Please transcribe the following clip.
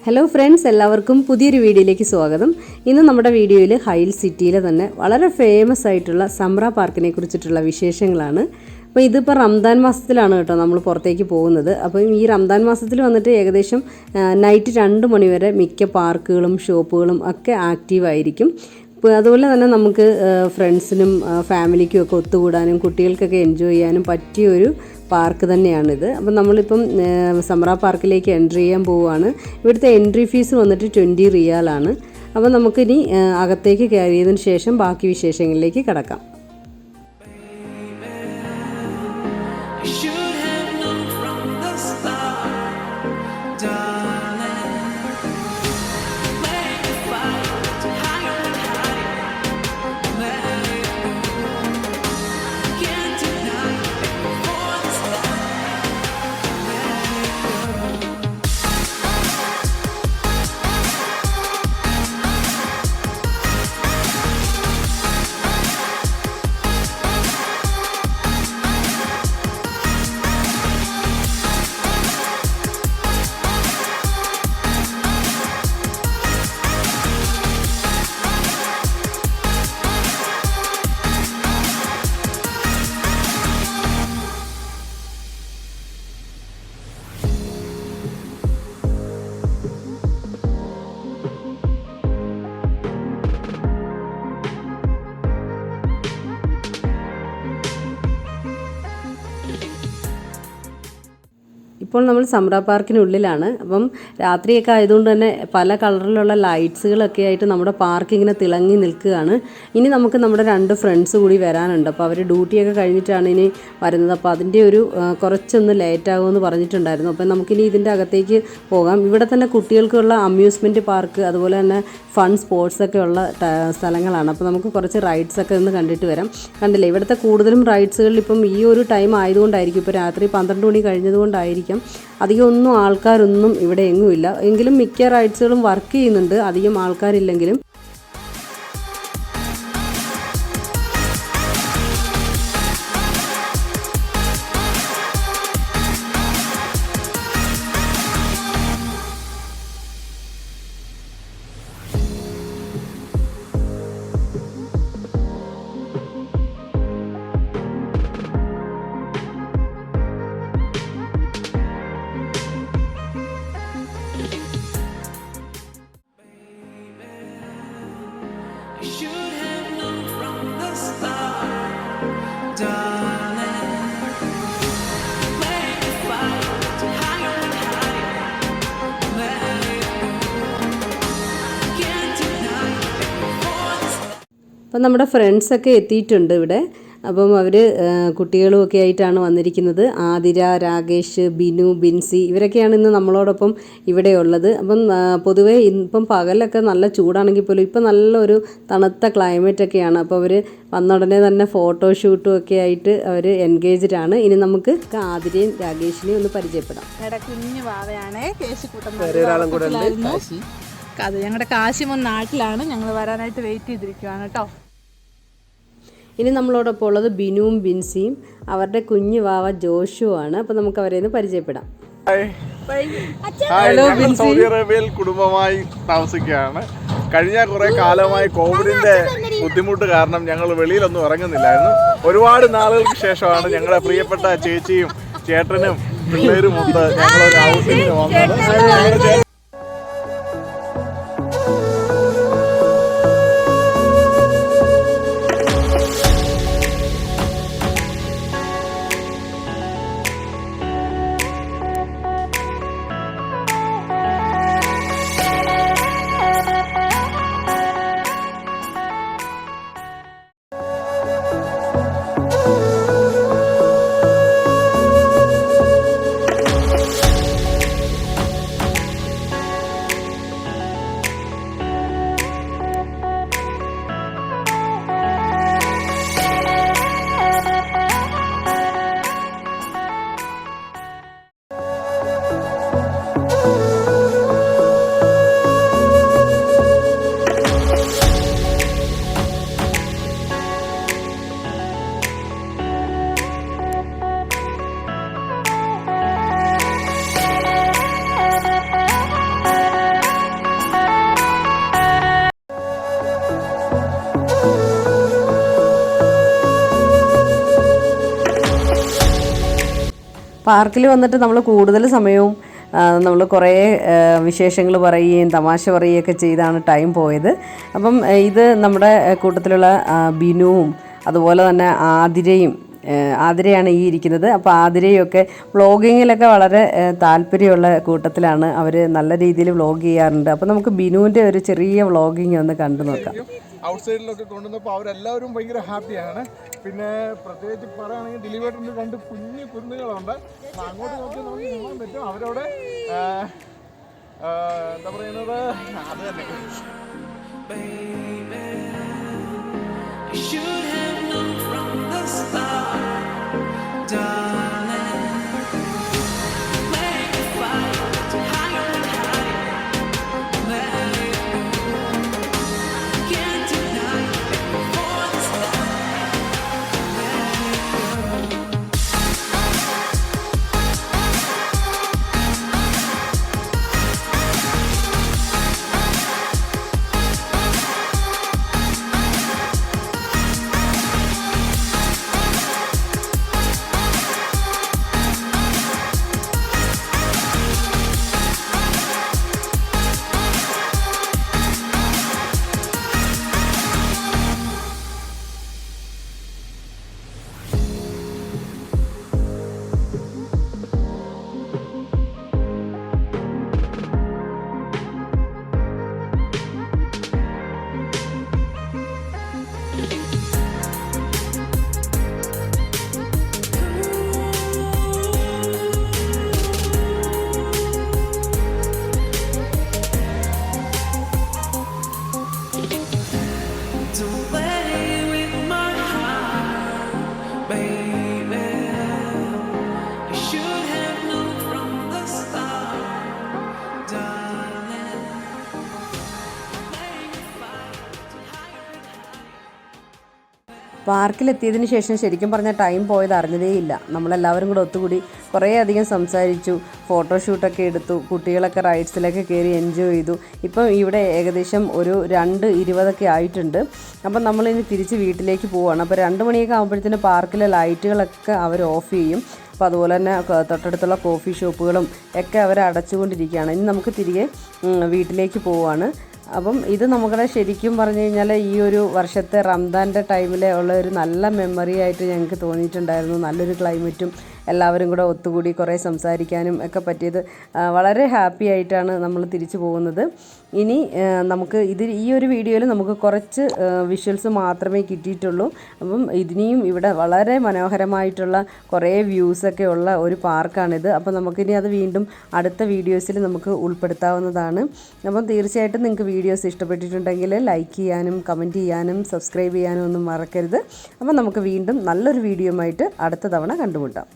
Hello friends, എല്ലാവർക്കും പുതിയൊരു വീഡിയോയിലേക്ക് സ്വാഗതം. ഇന്ന് നമ്മുടെ വീഡിയോയിൽ ഹൈൽ സിറ്റിയിലെ തന്നെ വളരെ ഫേമസ് ആയിട്ടുള്ള സമറ പാർക്കിനെ കുറിച്ചിട്ടുള്ള വിശേഷങ്ങളാണ്. അപ്പോൾ ഇതിപ്പോൾ റംദാൻ മാസത്തിലാണ് കേട്ടോ നമ്മൾ പുറത്തേക്ക് പോകുന്നത്. അപ്പം ഈ റംദാൻ മാസത്തിൽ വന്നിട്ട് ഏകദേശം നൈറ്റ് 2 മണി വരെ മിക്ക പാർക്കുകളും ഷോപ്പുകളും ഒക്കെ ആക്റ്റീവായിരിക്കും. അപ്പോൾ അതുപോലെ തന്നെ നമുക്ക് ഫ്രണ്ട്സിനും ഫാമിലിക്കും ഒക്കെ ഒത്തുകൂടാനും കുട്ടികൾക്കൊക്കെ എൻജോയ് ചെയ്യാനും പറ്റിയൊരു പാർക്ക് തന്നെയാണിത്. അപ്പം നമ്മളിപ്പം സമറ പാർക്കിലേക്ക് എൻട്രി ചെയ്യാൻ പോവുകയാണ്. ഇവിടുത്തെ എൻട്രി ഫീസ് വന്നിട്ട് 20 റിയാലാണ്. അപ്പം നമുക്കിനി അകത്തേക്ക് കയറിയതിന് ശേഷം ബാക്കി വിശേഷങ്ങളിലേക്ക് കടക്കാം. ഇപ്പോൾ നമ്മൾ സമറ പാർക്കിനുള്ളിലാണ്. അപ്പം രാത്രിയൊക്കെ ആയതുകൊണ്ട് തന്നെ പല കളറിലുള്ള ലൈറ്റ്സുകളൊക്കെ ആയിട്ട് നമ്മുടെ പാർക്ക് ഇങ്ങനെ തിളങ്ങി നിൽക്കുകയാണ്. ഇനി നമുക്ക് നമ്മുടെ 2 ഫ്രണ്ട്സ് കൂടി വരാനുണ്ട്. അപ്പോൾ അവർ ഡ്യൂട്ടിയൊക്കെ കഴിഞ്ഞിട്ടാണ് ഇനി വരുന്നത്. അപ്പോൾ അതിൻ്റെ ഒരു കുറച്ചൊന്ന് ലേറ്റ് ആകുമെന്ന് പറഞ്ഞിട്ടുണ്ടായിരുന്നു. അപ്പം നമുക്കിനി ഇതിൻ്റെ അകത്തേക്ക് പോകാം. ഇവിടെ തന്നെ കുട്ടികൾക്കുള്ള അമ്യൂസ്മെൻറ്റ് പാർക്ക്, അതുപോലെ തന്നെ ഫൺ സ്പോർട്സൊക്കെ ഉള്ള സ്ഥലങ്ങളാണ്. അപ്പോൾ നമുക്ക് കുറച്ച് റൈഡ്സൊക്കെ ഒന്ന് കണ്ടിട്ട് വരാം. കണ്ടില്ലേ, ഇവിടുത്തെ കൂടുതലും റൈഡ്സുകളിൽ ഇപ്പം ഈ ഒരു ടൈം ആയതുകൊണ്ടായിരിക്കും, ഇപ്പോൾ രാത്രി 12 മണി കഴിഞ്ഞതുകൊണ്ടായിരിക്കും അധികം ഒന്നും ആൾക്കാരൊന്നും ഇവിടെ എങ്ങുമില്ല. എങ്കിലും മിക്ക റൈഡ്സുകളും വർക്ക് ചെയ്യുന്നുണ്ട്, അധികം ആൾക്കാരില്ലെങ്കിലും. അപ്പം നമ്മുടെ ഫ്രണ്ട്സൊക്കെ എത്തിയിട്ടുണ്ട് ഇവിടെ. അപ്പം അവർ കുട്ടികളും ഒക്കെ ആയിട്ടാണ് വന്നിരിക്കുന്നത്. ആതിര, രാകേഷ്, ബിനു, ബിൻസി ഇവരൊക്കെയാണ് ഇന്ന് നമ്മളോടൊപ്പം ഇവിടെ ഉള്ളത്. അപ്പം പൊതുവേ ഇപ്പം പകലൊക്കെ നല്ല ചൂടാണെങ്കിൽ പോലും ഇപ്പം നല്ലൊരു തണുത്ത ക്ലൈമറ്റൊക്കെയാണ്. അപ്പോൾ അവർ വന്ന ഉടനെ തന്നെ ഫോട്ടോഷൂട്ടും ഒക്കെ ആയിട്ട് അവർ എൻഗേജ്ഡ് ആണ്. ഇനി നമുക്ക് ആതിരയും രാകേഷിനെയും ഒന്ന് പരിചയപ്പെടാം. കുഞ്ഞു വാവയാണ് ഞങ്ങളുടെ കാശിമോൻ നാട്ടിലാണ്. ഞങ്ങൾ വരാനായിട്ട് വെയിറ്റ് ചെയ്തിരിക്കുവാണ് കേട്ടോ. ഇനി നമ്മളോടൊപ്പം ഉള്ളത് ബിനുവും ബിൻസിയും അവരുടെ കുഞ്ഞു വാവ ജോഷുവാണ്. അപ്പോൾ നമുക്ക് അവരെ ഒന്ന് പരിചയപ്പെടാം. സൗദി അറേബ്യയിൽ കുടുംബമായി താമസിക്കുകയാണ്. കഴിഞ്ഞ കുറെ കാലമായി കോവിഡിന്റെ ബുദ്ധിമുട്ട് കാരണം ഞങ്ങൾ വെളിയിലൊന്നും ഇറങ്ങുന്നില്ലായിരുന്നു. ഒരുപാട് നാളുകൾക്ക് ശേഷമാണ് ഞങ്ങളുടെ പ്രിയപ്പെട്ട ചേച്ചിയും ചേട്ടനും പിള്ളേരും ഒത്ത് ഞങ്ങളൊരു ഔട്ടിങ്ങിന് വന്നത്. പാർക്കിൽ വന്നിട്ട് നമ്മൾ കൂടുതൽ സമയവും നമ്മൾ കുറേ വിശേഷങ്ങൾ പറയുകയും തമാശ പറയുകയൊക്കെ ചെയ്താണ് ടൈം പോയത്. അപ്പം ഇത് നമ്മുടെ കൂട്ടത്തിലുള്ള ബിനുവും അതുപോലെ തന്നെ ആതിരയാണ് ഈ ഇരിക്കുന്നത്. അപ്പോൾ ആതിരയൊക്കെ വ്ളോഗിങ്ങിലൊക്കെ വളരെ താല്പര്യമുള്ള കൂട്ടത്തിലാണ്. അവർ നല്ല രീതിയിൽ വ്ളോഗ് ചെയ്യാറുണ്ട്. അപ്പോൾ നമുക്ക് ബിനുവിൻ്റെ ഒരു ചെറിയ വ്ളോഗിങ് ഒന്ന് കണ്ടു നോക്കാം. ഔട്ട് സൈഡിലൊക്കെ കൊണ്ടുവന്നപ്പോൾ അവരെല്ലാവരും ഭയങ്കര ഹാപ്പിയാണ്. പിന്നെ പ്രത്യേകിച്ച് പറയുകയാണെങ്കിൽ ദിലീപേട്ടൻ്റെ 2 കുഞ്ഞു കുന്നുകളുണ്ട്. അങ്ങോട്ട് നോക്കി നമുക്ക് കാണാൻ പറ്റും. അവരവിടെ എന്താ പറയുന്നത്, അത് തന്നെ പാർക്കിലെത്തിയതിന് ശേഷം ശരിക്കും പറഞ്ഞാൽ ടൈം പോയത് അറിഞ്ഞതേയില്ല. നമ്മളെല്ലാവരും കൂടെ ഒത്തുകൂടി കുറേ അധികം സംസാരിച്ചു, ഫോട്ടോഷൂട്ടൊക്കെ എടുത്തു, കുട്ടികളൊക്കെ റൈഡ്സിലൊക്കെ കയറി എൻജോയ് ചെയ്തു. ഇപ്പം ഇവിടെ ഏകദേശം ഒരു 2:20 ആയിട്ടുണ്ട്. അപ്പം നമ്മളിനി തിരിച്ച് വീട്ടിലേക്ക് പോവുകയാണ്. അപ്പോൾ 2 മണിയൊക്കെ ആകുമ്പോഴത്തേന് പാർക്കിലെ ലൈറ്റുകളൊക്കെ അവർ ഓഫ് ചെയ്യും. അപ്പോൾ അതുപോലെ തന്നെ തൊട്ടടുത്തുള്ള കോഫി ഷോപ്പുകളും ഒക്കെ അവർ അടച്ചുകൊണ്ടിരിക്കുകയാണ്. ഇനി നമുക്ക് തിരികെ വീട്ടിലേക്ക് പോവുകയാണ്. അപ്പം ഇത് നമ്മുടെ ശരിക്കും പറഞ്ഞു കഴിഞ്ഞാൽ ഈ ഒരു വർഷത്തെ റംദാൻ്റെ ടൈമിൽ ഉള്ള ഒരു നല്ല മെമ്മറി ആയിട്ട് ഞങ്ങൾക്ക് തോന്നിയിട്ടുണ്ടായിരുന്നു. നല്ലൊരു ക്ലൈമറ്റും എല്ലാവരും കൂടെ ഒത്തുകൂടി കുറേ സംസാരിക്കാനും ഒക്കെ പറ്റിയത് വളരെ ഹാപ്പി ആയിട്ടാണ് നമ്മൾ തിരിച്ചു പോകുന്നത്. ഇനി നമുക്ക് ഈ ഒരു വീഡിയോയിൽ നമുക്ക് കുറച്ച് വിഷ്വൽസ് മാത്രമേ കിട്ടിയിട്ടുള്ളൂ. അപ്പം ഇതിനെയും ഇവിടെ വളരെ മനോഹരമായിട്ടുള്ള കുറേ വ്യൂസൊക്കെ ഉള്ള ഒരു പാർക്കാണിത്. അപ്പോൾ നമുക്കിനി അത് വീണ്ടും അടുത്ത വീഡിയോസിൽ നമുക്ക് ഉൾപ്പെടുത്താവുന്നതാണ്. അപ്പം തീർച്ചയായിട്ടും നിങ്ങൾക്ക് വീഡിയോസ് ഇഷ്ടപ്പെട്ടിട്ടുണ്ടെങ്കിൽ ലൈക്ക് ചെയ്യാനും കമൻറ്റ് ചെയ്യാനും സബ്സ്ക്രൈബ് ചെയ്യാനും ഒന്നും മറക്കരുത്. അപ്പം നമുക്ക് വീണ്ടും നല്ലൊരു വീഡിയോയുമായിട്ട് അടുത്ത തവണ കണ്ടുമുട്ടാം.